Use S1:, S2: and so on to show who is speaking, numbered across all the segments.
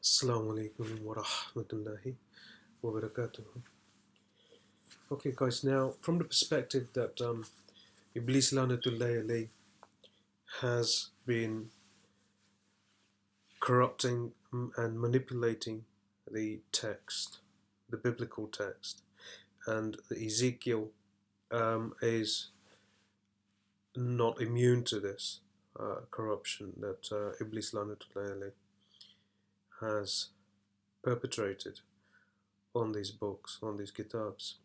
S1: Assalamu alaikum wa rahmatullahi wa barakatuh. Okay, guys, now from the perspective that Iblis Lanatullahi alayhi has been corrupting and manipulating the text, the biblical text, and Ezekiel is not immune to this corruption that Iblis Lanatullahi alayhi has perpetrated on these books, on these kitabs.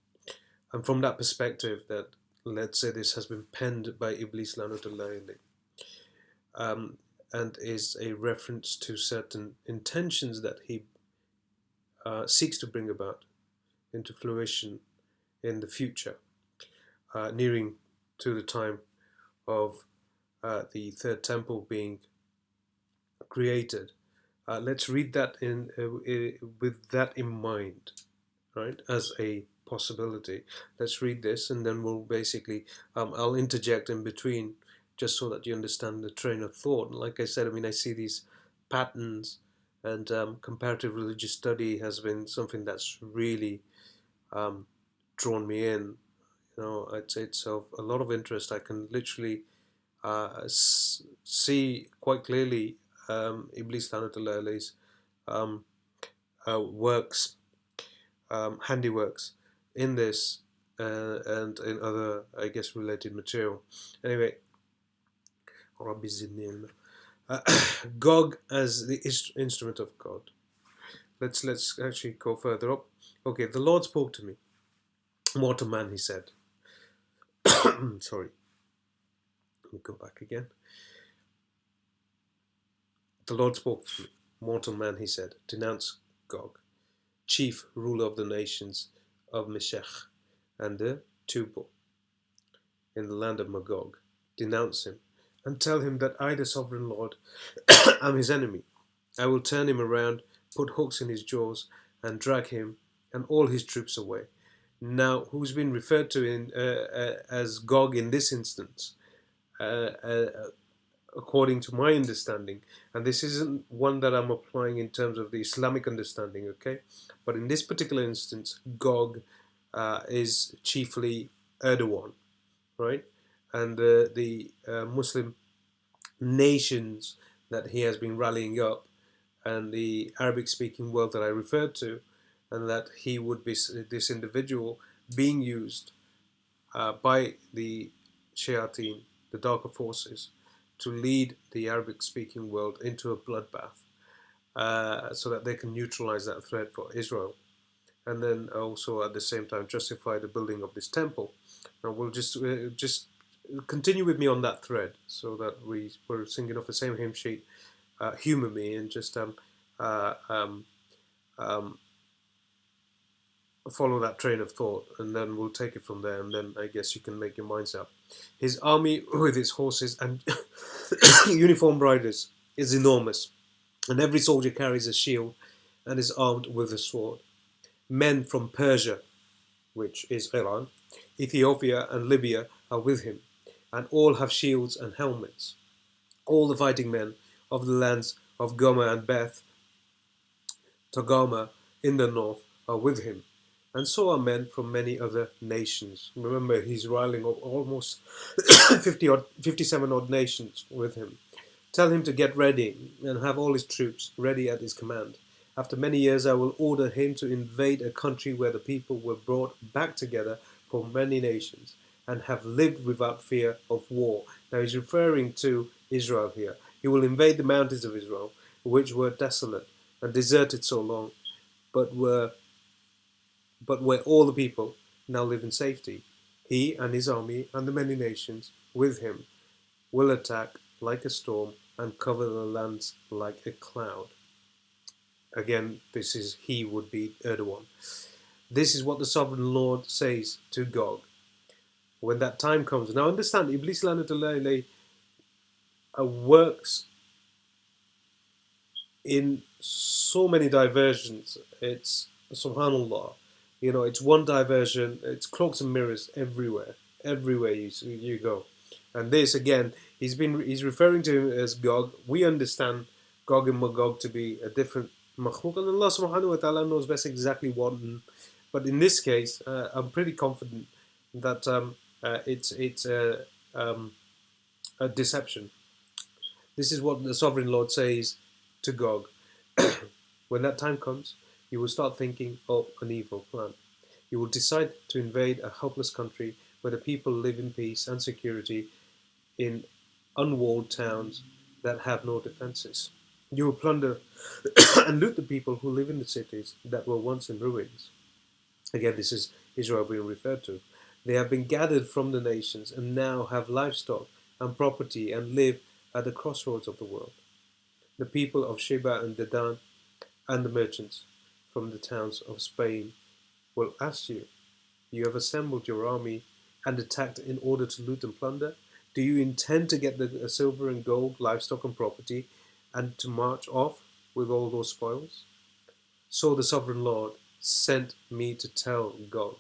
S1: And from that perspective, that let's say this has been penned by Iblis Lanatullahi and is a reference to certain intentions that he seeks to bring about into fruition in the future, nearing to the time of the third temple being created. Let's read that with that in mind, right, as a possibility. Let's read this, and then we'll basically, I'll interject in between just so that you understand the train of thought. Like I said, I mean, I see these patterns, and comparative religious study has been something that's really um, drawn me in. It's of a lot of interest. I can literally see quite clearly Iblis Lanatullah's um, works, handiworks in this and in other, I guess, related material. Anyway, Rabbi Zidni ilma. Gog as the instrument of God. Let's actually go further up. Okay, the Lord spoke to me. Mortal man, he said. Sorry. Let me go back again. The Lord spoke to me. Mortal man, he said, denounce Gog, chief ruler of the nations of Meshech and the Tubal in the land of Magog. Denounce him and tell him that I, the sovereign Lord, am his enemy. I will turn him around, put hooks in his jaws, and drag him and all his troops away. Now, who's been referred to as Gog in this instance, according to my understanding, and this isn't one that I'm applying in terms of the Islamic understanding, okay? But in this particular instance, Gog is chiefly Erdogan, right? And the Muslim nations that he has been rallying up, and the Arabic-speaking world that I referred to, and that he would be this individual being used by the Shayateen, the darker forces, to lead the Arabic-speaking world into a bloodbath, so that they can neutralize that threat for Israel, and then also at the same time justify the building of this temple. Now we'll just continue with me on that thread, so that we're singing off the same hymn sheet. Humor me and just uh, um, um, follow that train of thought, and then we'll take it from there, and then I guess you can make your minds up. His army with its horses and uniformed riders is enormous, and every soldier carries a shield and is armed with a sword. Men from Persia, which is Iran, Ethiopia, and Libya are with him, and all have shields and helmets. All the fighting men of the lands of Gomer and Beth Togarmah in the north are with him, and so are men from many other nations. Remember, he's riling up almost 57 odd nations with him. Tell him to get ready and have all his troops ready at his command. After many years, I will order him to invade a country where the people were brought back together from many nations and have lived without fear of war. Now he's referring to Israel here. He will invade the mountains of Israel, which were desolate and deserted so long, but where all the people now live in safety. He and his army and the many nations with him will attack like a storm and cover the lands like a cloud. Again, this is he would be Erdogan. This is what the sovereign Lord says to Gog when that time comes. Now understand, Iblis Lanatullahi works in so many diversions. It's subhanallah. It's one diversion. It's cloaks and mirrors everywhere. Everywhere you go. And this again, he's referring to him as Gog. We understand Gog and Magog to be a different makhluk, and Allah subhanahu wa ta'ala knows best exactly what. But in this case, I'm pretty confident that it's a deception. This is what the sovereign Lord says to Gog. When that time comes, you will start thinking of an evil plan. You will decide to invade a helpless country where the people live in peace and security in unwalled towns that have no defenses. You will plunder and loot the people who live in the cities that were once in ruins. Again, this is Israel being referred to. They have been gathered from the nations and now have livestock and property and live at the crossroads of the world. The people of Sheba and Dedan and the merchants from the towns of Spain will ask you, you have assembled your army and attacked in order to loot and plunder? Do you intend to get the silver and gold, livestock and property, and to march off with all those spoils? So the sovereign Lord sent me to tell Gog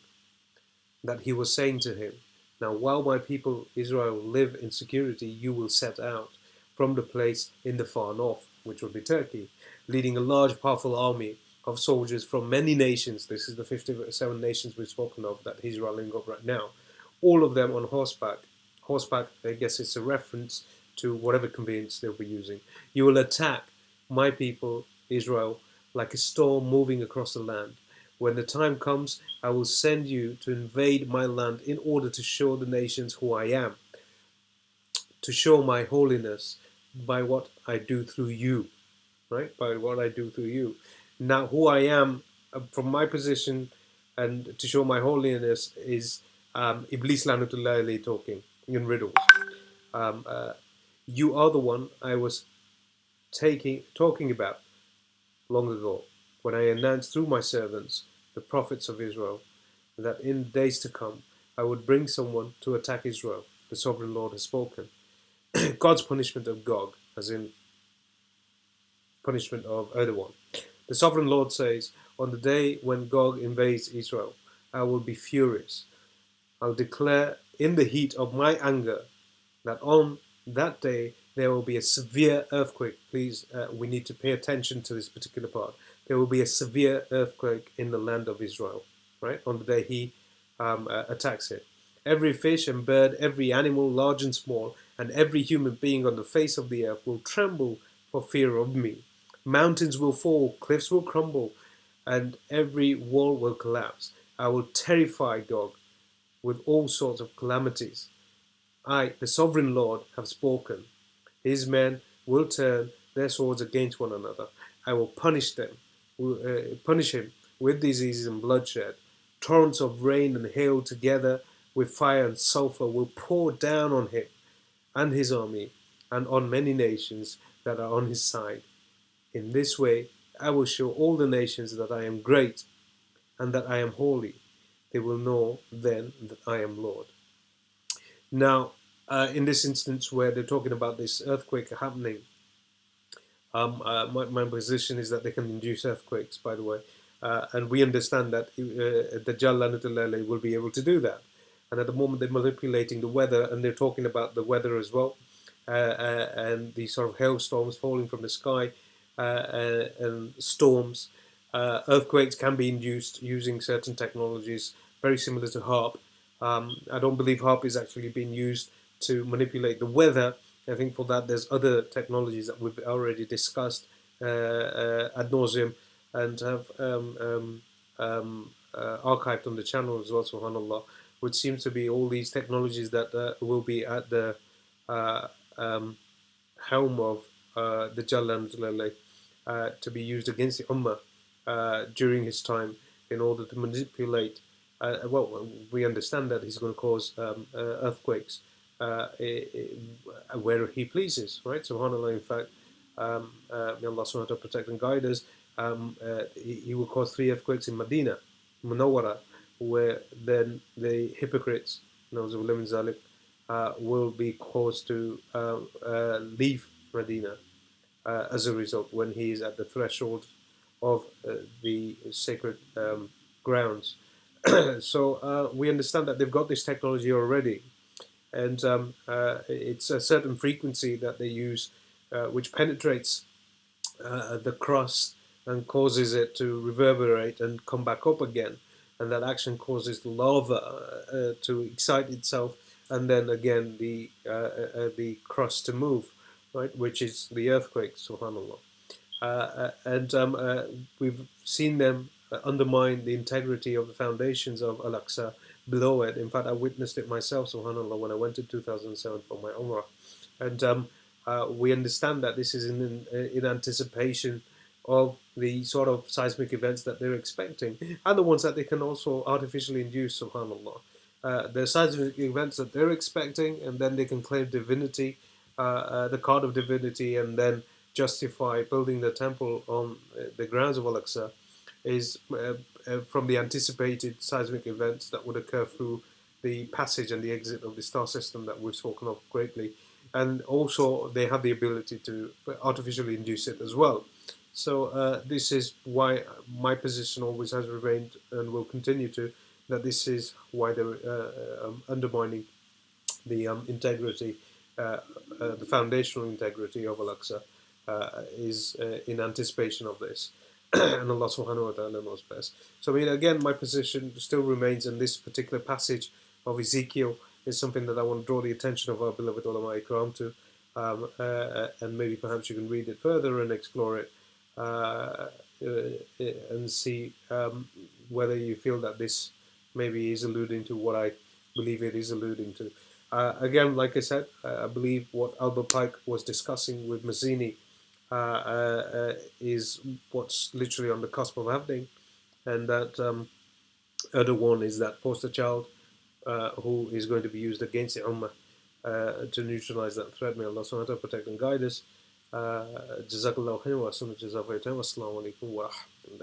S1: that he was saying to him, now while my people Israel live in security, you will set out from the place in the far north, which will be Turkey, leading a large powerful army of soldiers from many nations. This is the 57 nations we've spoken of that he's rallying up right now. All of them on horseback. Horseback, I guess it's a reference to whatever conveyance they'll be using. You will attack my people Israel like a storm moving across the land. When the time comes, I will send you to invade my land in order to show the nations who I am, to show my holiness by what I do through you, right? By what I do through you. Now, who I am from my position and to show my holiness is Iblis Lanutullah talking in riddles. Um, uh, you are the one I was talking about long ago when I announced through my servants, the prophets of Israel, that in days to come I would bring someone to attack Israel. The sovereign Lord has spoken. God's punishment of Gog, as in punishment of Erdogan. The sovereign Lord says, on the day when Gog invades Israel, I will be furious. I'll declare in the heat of my anger that on that day there will be a severe earthquake. Please, we need to pay attention to this particular part. There will be a severe earthquake in the land of Israel, right? On the day he attacks it. Every fish and bird, every animal, large and small, and every human being on the face of the earth will tremble for fear of me. Mountains will fall, cliffs will crumble, and every wall will collapse. I will terrify Gog with all sorts of calamities. I, the sovereign Lord, have spoken. His men will turn their swords against one another. I will punish him with diseases and bloodshed. Torrents of rain and hail together with fire and sulfur will pour down on him and his army and on many nations that are on his side. In this way, I will show all the nations that I am great and that I am holy. They will know then that I am Lord. Now, in this instance where they're talking about this earthquake happening, my position is that they can induce earthquakes, by the way. And we understand that Dajjal Lanatullah will be able to do that. And at the moment they're manipulating the weather, and they're talking about the weather as well, and these sort of hailstorms falling from the sky, and storms. Earthquakes can be induced using certain technologies, very similar to HARP. I don't believe HARP is actually being used to manipulate the weather. I think for that there's other technologies that we've already discussed ad nauseum and have archived on the channel as well, subhanAllah, which seems to be all these technologies that will be at the helm of the Jalal to be used against the Ummah during his time in order to manipulate. Well, we understand that he's going to cause earthquakes where he pleases, right? SubhanAllah, in fact, may Allah subhanahu wa ta'ala protect and guide us. He will cause 3 earthquakes in Medina, Munawwara, where then the hypocrites, will be caused to leave Medina as a result when he is at the threshold of the sacred grounds. So we understand that they've got this technology already, and it's a certain frequency that they use, which penetrates the crust and causes it to reverberate and come back up again. And that action causes the lava to excite itself, and then again the crust to move, right? Which is the earthquake, subhanallah. And we've seen them undermine the integrity of the foundations of Al-Aqsa below it. In fact, I witnessed it myself, subhanAllah, when I went in 2007 for my Umrah. And we understand that this is in anticipation of the sort of seismic events that they're expecting, and the ones that they can also artificially induce, subhanAllah. The seismic events that they're expecting, and then they can claim divinity, the card of divinity, and then justify building the temple on the grounds of Al-Aqsa is from the anticipated seismic events that would occur through the passage and the exit of the star system that we've spoken of greatly. And also, they have the ability to artificially induce it as well. So, this is why my position always has remained and will continue to, that this is why they're undermining the integrity, the foundational integrity of Al-Aqsa is in anticipation of this. And Allah subhanahu wa ta'ala knows best. So, I mean, again, my position still remains in this particular passage of Ezekiel is something that I want to draw the attention of our beloved ulama ikram to. And maybe perhaps you can read it further and explore it and see whether you feel that this maybe is alluding to what I believe it is alluding to. Again, like I said, I believe what Albert Pike was discussing with Mazzini is what's literally on the cusp of happening, and that Erdogan is that poster child who is going to be used against the Ummah to neutralize that threat. May Allah subhanahu wa ta'ala protect and guide us. Jazakallahu khairan wa assalamu alaikum wa rahmatullahi